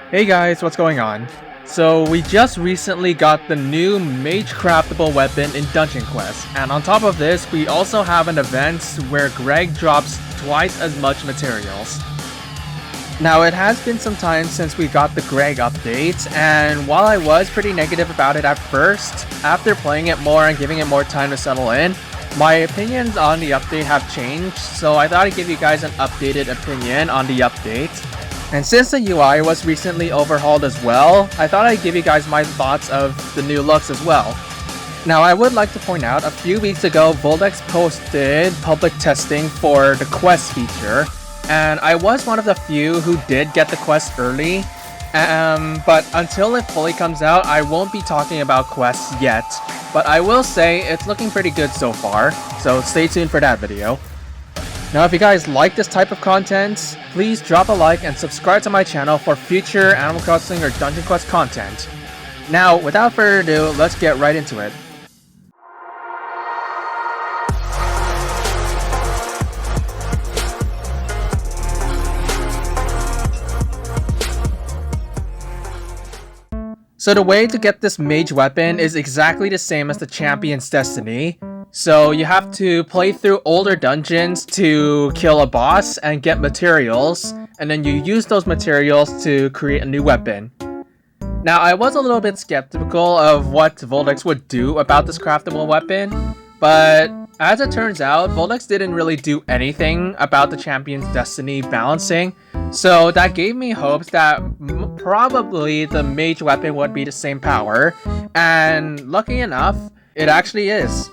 Hey guys, what's going on? So we just recently got the new Mage Craftable weapon in Dungeon Quest, and on top of this, we also have an event where Gregg drops twice as much materials. Now it has been some time since we got the Gregg update, and while I was pretty negative about it at first, after playing it more and giving it more time to settle in, my opinions on the update have changed, so I thought I'd give you guys an updated opinion on the update. And since the UI was recently overhauled as well, I thought I'd give you guys my thoughts of the new looks as well. Now I would like to point out, a few weeks ago Voldex posted public testing for the quest feature, and I was one of the few who did get the quest early, but until it fully comes out I won't be talking about quests yet, but I will say it's looking pretty good so far, so stay tuned for that video. Now if you guys like this type of content, please drop a like and subscribe to my channel for future Animal Crossing or Dungeon Quest content. Now without further ado, let's get right into it. So the way to get this mage weapon is exactly the same as the Champion's Destiny. So you have to play through older dungeons to kill a boss and get materials, and then you use those materials to create a new weapon. Now I was a little bit skeptical of what Voldex would do about this craftable weapon, but as it turns out, Voldex didn't really do anything about the Champion's Destiny balancing, so that gave me hopes that probably the mage weapon would be the same power, and lucky enough, it actually is.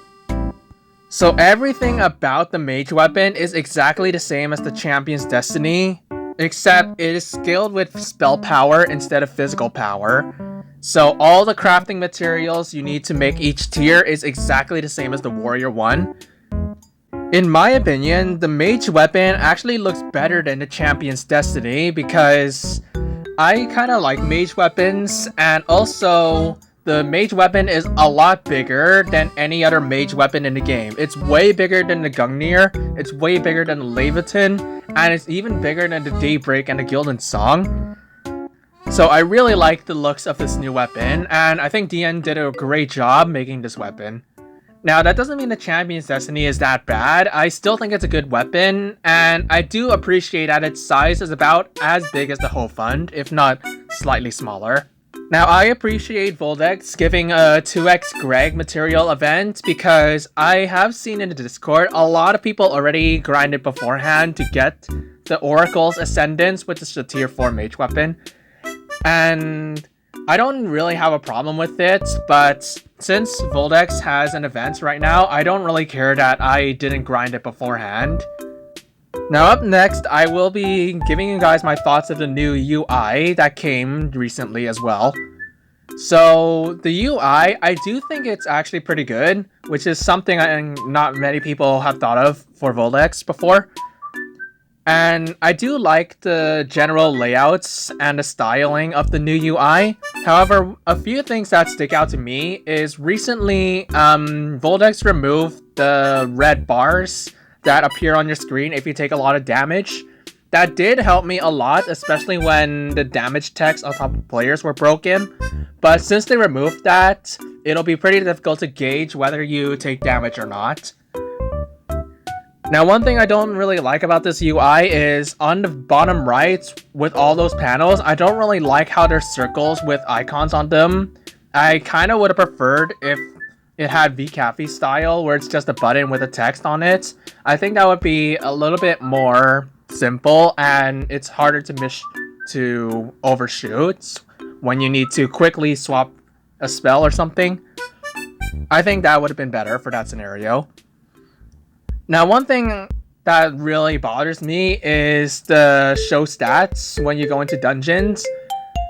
So everything about the mage weapon is exactly the same as the Champion's Destiny, except it is scaled with spell power instead of physical power. So all the crafting materials you need to make each tier is exactly the same as the warrior one. In my opinion, the mage weapon actually looks better than the Champion's Destiny because I kind of like mage weapons, and also the mage weapon is a lot bigger than any other mage weapon in the game. It's way bigger than the Gungnir, it's way bigger than the Leviathan, and it's even bigger than the Daybreak and the Gildan Song. So I really like the looks of this new weapon, and I think DN did a great job making this weapon. Now that doesn't mean the Champion's Destiny is that bad. I still think it's a good weapon, and I do appreciate that its size is about as big as the Hofund, if not slightly smaller. Now I appreciate Voldex giving a 2x Gregg material event because I have seen in the Discord a lot of people already grinded beforehand to get the Oracle's Ascendance, which is the tier 4 mage weapon. And I don't really have a problem with it, but since Voldex has an event right now, I don't really care that I didn't grind it beforehand. Now up next, I will be giving you guys my thoughts of the new UI that came recently as well. So the UI, I do think it's actually pretty good, which is something not many people have thought of for Voldex before. And I do like the general layouts and the styling of the new UI. However, a few things that stick out to me is recently Voldex removed the red bars that appear on your screen if you take a lot of damage. That did help me a lot, especially when the damage text on top of players were broken. But since they removed that, it'll be pretty difficult to gauge whether you take damage or not. Now one thing I don't really like about this UI is on the bottom right with all those panels, I don't really like how there's circles with icons on them. I kind of would have preferred if it had VCafe style where it's just a button with a text on it. I think that would be a little bit more simple, and it's harder to miss to overshoot when you need to quickly swap a spell or something. I think that would have been better for that scenario. Now one thing that really bothers me is the show stats when you go into dungeons.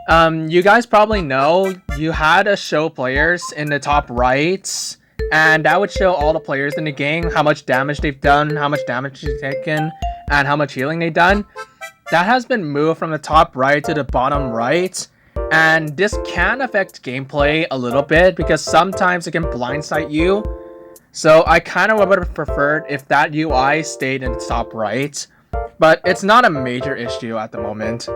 You guys probably know you had a show players in the top right, and that would show all the players in the game, how much damage they've done, how much damage they've taken, and how much healing they've done. That has been moved from the top right to the bottom right, and this can affect gameplay a little bit because sometimes it can blindside you. So I kind of would have preferred if that UI stayed in the top right, but it's not a major issue at the moment.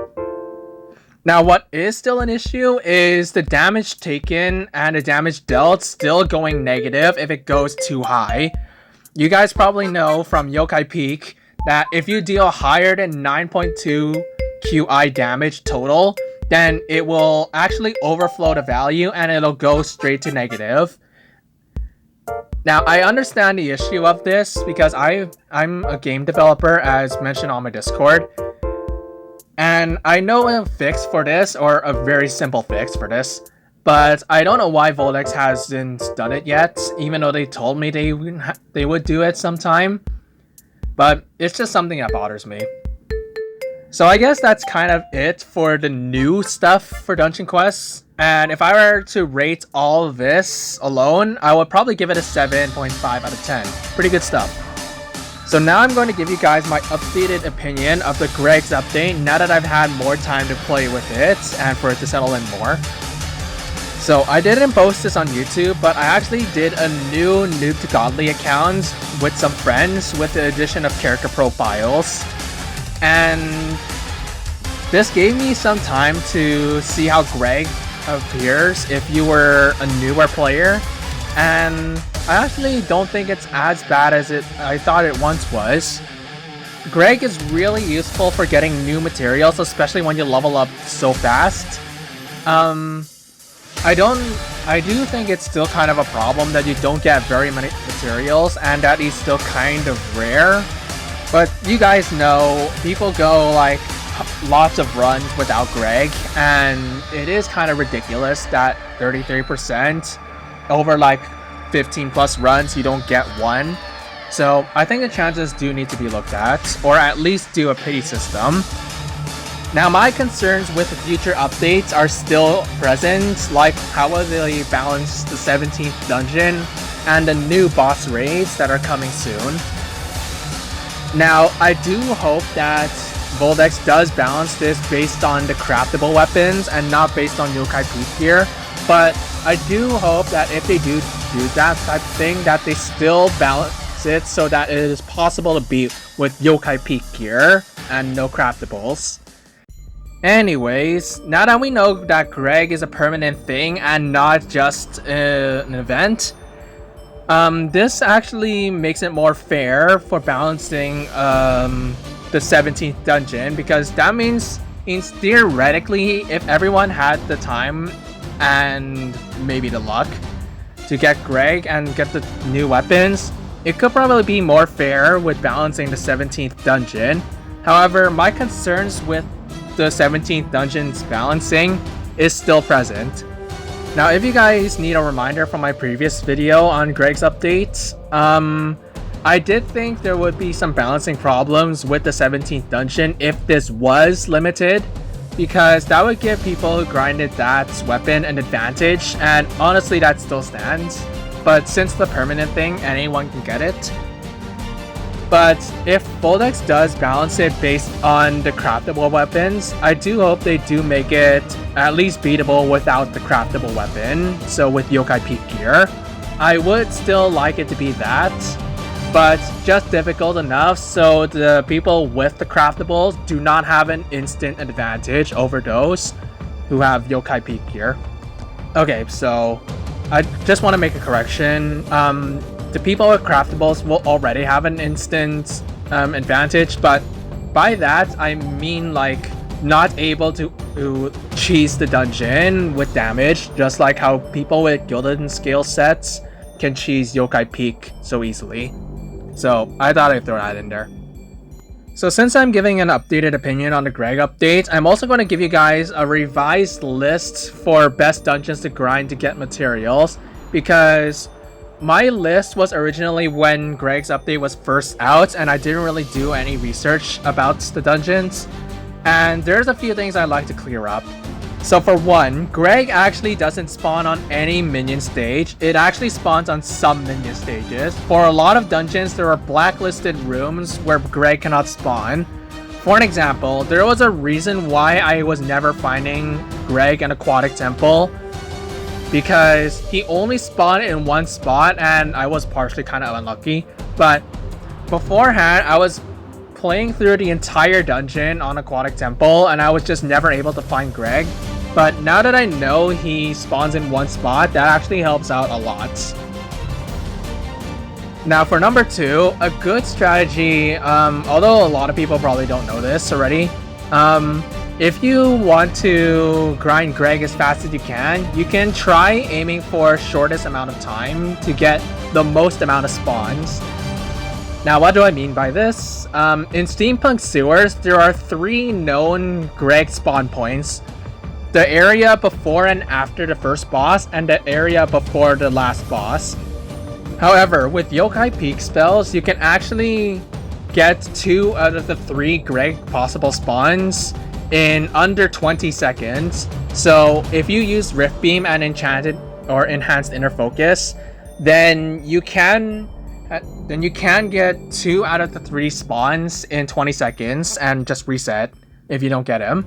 Now, what is still an issue is the damage taken and the damage dealt still going negative if it goes too high. You guys probably know from Yokai Peak that if you deal higher than 9.2 QI damage total, then it will actually overflow the value and it'll go straight to negative. Now, I understand the issue of this because I'm a game developer, as mentioned on my Discord. And I know a fix for this, or a very simple fix for this, but I don't know why Voldex hasn't done it yet, even though they told me they would do it sometime. But it's just something that bothers me. So I guess that's kind of it for the new stuff for Dungeon Quests. And if I were to rate all of this alone, I would probably give it a 7.5 out of 10. Pretty good stuff. So now I'm going to give you guys my updated opinion of the Gregg's update now that I've had more time to play with it and for it to settle in more. So I didn't post this on YouTube, but I actually did a new Noob to Godly account with some friends with the addition of character profiles. And this gave me some time to see how Gregg appears if you were a newer player. And I actually don't think it's as bad as I thought it once was. Gregg is really useful for getting new materials, especially when you level up so fast. I do think it's still kind of a problem that you don't get very many materials and that he's still kind of rare. But you guys know, people go like lots of runs without Gregg, and it is kind of ridiculous that 33% over like 15 plus runs you don't get one. So I think the chances do need to be looked at, or at least do a pity system. Now my concerns with the future updates are still present, like how will they balance the 17th dungeon and the new boss raids that are coming soon. Now I do hope that Voldex does balance this based on the craftable weapons and not based on Yokai Peak gear, but I do hope that if they do that type of thing, that they still balance it so that it is possible to beat with Yokai Peak gear and no craftables. Anyways, now that we know that Gregg is a permanent thing and not just an event, this actually makes it more fair for balancing the 17th dungeon, because that means theoretically, if everyone had the time and maybe the luck to get Gregg and get the new weapons, it could probably be more fair with balancing the 17th dungeon. However, my concerns with the 17th dungeon's balancing is still present. Now, if you guys need a reminder from my previous video on Gregg's updates, I did think there would be some balancing problems with the 17th dungeon if this was limited, because that would give people who grinded that weapon an advantage, and honestly that still stands. But since the permanent thing, anyone can get it. But if Voldex does balance it based on the craftable weapons, I do hope they do make it at least beatable without the craftable weapon, so with Yokai Peak gear. I would still like it to be that, but just difficult enough so the people with the craftables do not have an instant advantage over those who have Yokai Peak gear. Okay, so I just want to make a correction. The people with craftables will already have an instant advantage, but by that I mean like not able to cheese the dungeon with damage, just like how people with Gilded and Scale sets can cheese Yokai Peak so easily. So I thought I'd throw that in there. So since I'm giving an updated opinion on the Gregg update, I'm also going to give you guys a revised list for best dungeons to grind to get materials, because my list was originally when Gregg's update was first out and I didn't really do any research about the dungeons, and there's a few things I'd like to clear up. So for one, Gregg actually doesn't spawn on any minion stage. It actually spawns on some minion stages. For a lot of dungeons, there are blacklisted rooms where Gregg cannot spawn. For an example, there was a reason why I was never finding Gregg in Aquatic Temple, because he only spawned in one spot and I was partially kind of unlucky. But beforehand, I was playing through the entire dungeon on Aquatic Temple and I was just never able to find Gregg. But now that I know he spawns in one spot, that actually helps out a lot. Now for number 2, a good strategy, although a lot of people probably don't know this already, if you want to grind Gregg as fast as you can try aiming for shortest amount of time to get the most amount of spawns. Now what do I mean by this? In Steampunk Sewers, there are 3 known Gregg spawn points. The area before and after the first boss, and the area before the last boss. However, with Yokai Peak spells, you can actually get 2 out of the 3 Gregg possible spawns in under 20 seconds. So if you use Rift Beam and Enchanted or Enhanced Inner Focus, then you can get 2 out of the 3 spawns in 20 seconds and just reset if you don't get him.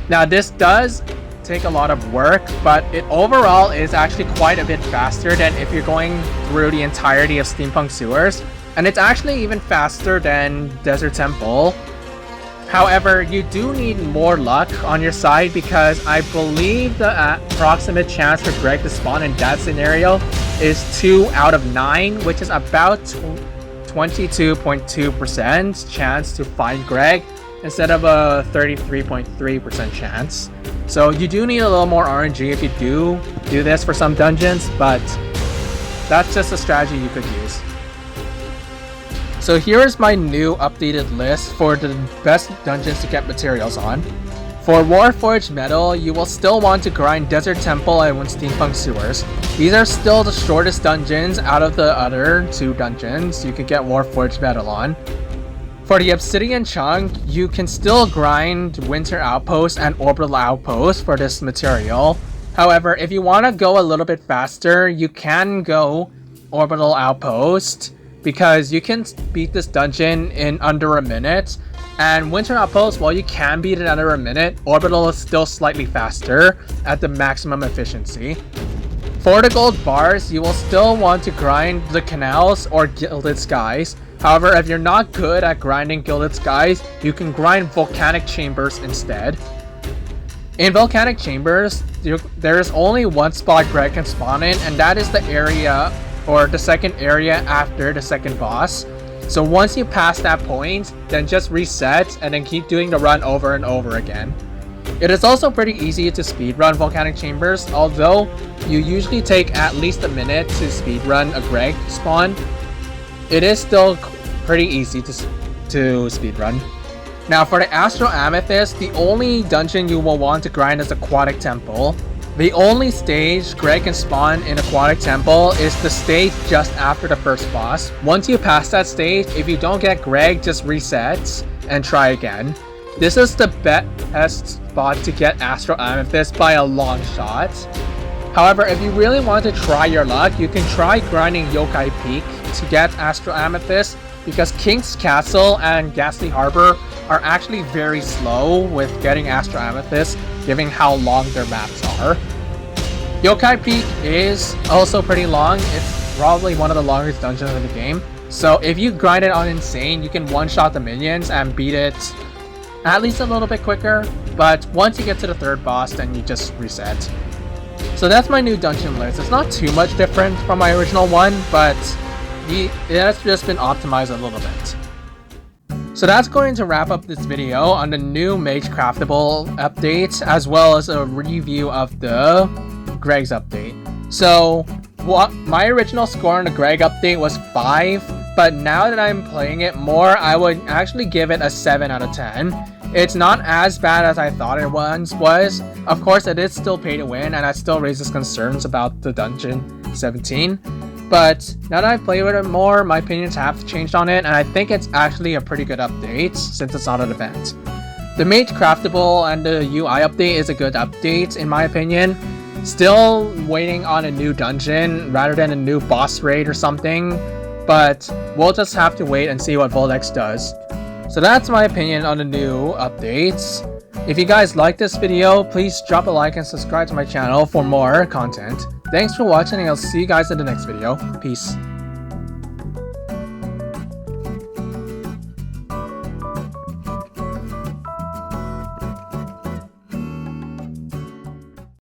Now this does take a lot of work, but it overall is actually quite a bit faster than if you're going through the entirety of Steampunk Sewers, and it's actually even faster than Desert Temple. However, you do need more luck on your side because I believe the approximate chance for Gregg to spawn in that scenario is 2 out of 9, which is about 22.2% chance to find Gregg instead of a 33.3% chance. So you do need a little more RNG if you do this for some dungeons, but that's just a strategy you could use. So here is my new updated list for the best dungeons to get materials on. For Warforged Metal, you will still want to grind Desert Temple and Steampunk Sewers. These are still the shortest dungeons out of the other 2 dungeons you could get Warforged Metal on. For the Obsidian Chunk, you can still grind Winter Outpost and Orbital Outpost for this material. However, if you want to go a little bit faster, you can go Orbital Outpost because you can beat this dungeon in under a minute. And Winter Outpost, while you can beat it under a minute, Orbital is still slightly faster at the maximum efficiency. For the gold bars, you will still want to grind the Canals or Gilded Skies. However, if you're not good at grinding Gilded Skies, you can grind Volcanic Chambers instead. In Volcanic Chambers, there is only one spot Gregg can spawn in, and that is the area, or the second area after the second boss. So once you pass that point, then just reset and then keep doing the run over and over again. It is also pretty easy to speedrun Volcanic Chambers, although you usually take at least a minute to speedrun a Gregg spawn. It is still pretty easy to speedrun. Now for the Astral Amethyst, the only dungeon you will want to grind is Aquatic Temple. The only stage Gregg can spawn in Aquatic Temple is the stage just after the first boss. Once you pass that stage, if you don't get Gregg, just reset and try again. This is the best spot to get Astral Amethyst by a long shot. However, if you really want to try your luck, you can try grinding Yokai Peak to get Astral Amethyst, because King's Castle and Ghastly Harbor are actually very slow with getting Astral Amethyst, given how long their maps are. Yokai Peak is also pretty long. It's probably one of the longest dungeons in the game. So if you grind it on Insane, you can one-shot the minions and beat it at least a little bit quicker. But once you get to the third boss, then you just reset. So that's my new dungeon list. It's not too much different from my original one, but it has just been optimized a little bit. So that's going to wrap up this video on the new Mage Craftable update, as well as a review of the Gregg's update. So my original score on the Gregg update was 5, but now that I'm playing it more, I would actually give it a 7 out of 10. It's not as bad as I thought it once was. Of course, it is still pay to win, and that still raises concerns about the Dungeon 17. But now that I've played with it more, my opinions have changed on it, and I think it's actually a pretty good update since it's not an event. The Mage Craftable and the UI update is a good update in my opinion. Still waiting on a new dungeon rather than a new boss raid or something, but we'll just have to wait and see what Voldex does. So that's my opinion on the new updates. If you guys like this video, please drop a like and subscribe to my channel for more content. Thanks for watching, and I'll see you guys in the next video. Peace.